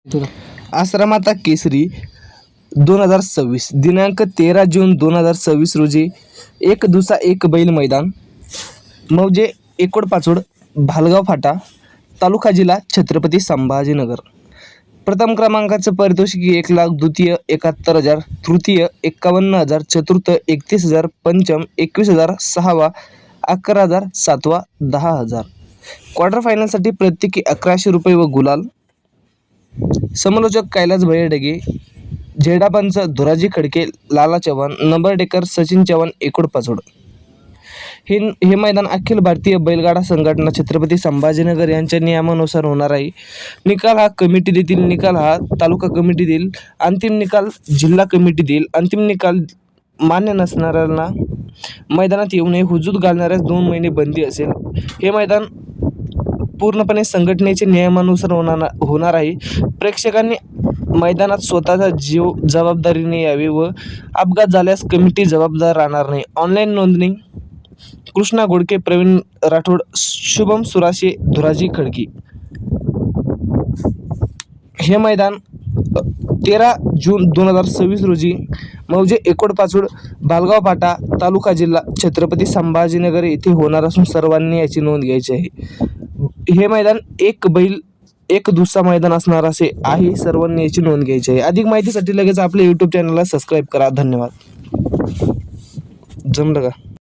आश्रमाता केसरी 2026 दिनांक 13 जून 2026 रोजी एक दुसा एक बैल मैदान मौजे एकोडपाचोड भालगाव फाटा तालुका जिल्हा छत्रपती संभाजीनगर। प्रथम क्रमांकाचं पारितोषिक 1,00,000, द्वितीय 71,000, तृतीय 51,000, चतुर्थ 31,000, पंचम 21,000, सहावा 11,000, सातवा 10,000। क्वार्टर फायनलसाठी प्रत्येकी 1,100 रुपये व गुलाल। समालोचक कैलास भैरडगे, झेडापंच धुराजी खडके, लाला चव्हाण, नंबर टेकर सचिन चव्हाण एकोडपाचोड। हे मैदान अखिल भारतीय बैलगाडा संघटना छत्रपती संभाजीनगर यांच्या नियमानुसार होणार आहे। निकाल हा कमिटी देतील, निकाल हा तालुका कमिटी देईल, अंतिम निकाल जिल्हा कमिटी देईल। अंतिम निकाल मान्य नसणाऱ्यांना मैदानात येऊ नये, हुजूत घालणाऱ्यास 2 महिने बंदी असेल। हे मैदान पूर्णपणे संघटनेच्या नियमानुसार होणार आहे। प्रेक्षकांनी मैदानात स्वतःचा जीव जबाबदारीने यावे व अपघात झाल्यास कमिटी जबाबदार राहणार नाही। ऑनलाईन नोंदणी कृष्णा गोडके, प्रवीण राठोड, शुभम सुराशे, धुराजी खडकी। हे मैदान 13 जून 2026 रोजी मौजे एकोडपाचोड भालगाव फाटा तालुका जिल्हा छत्रपती संभाजीनगर येथे होणार असून सर्वांनी याची नोंद घ्यायची आहे। हे मैदान एक बैल एक दुसरा मैदान असणार असे आहे, सर्वांनी याची नोंद घ्यायची आहे। अधिक माहितीसाठी लगेच आपल्या YouTube चॅनलला सबस्क्राईब करा। धन्यवाद। जमलं का?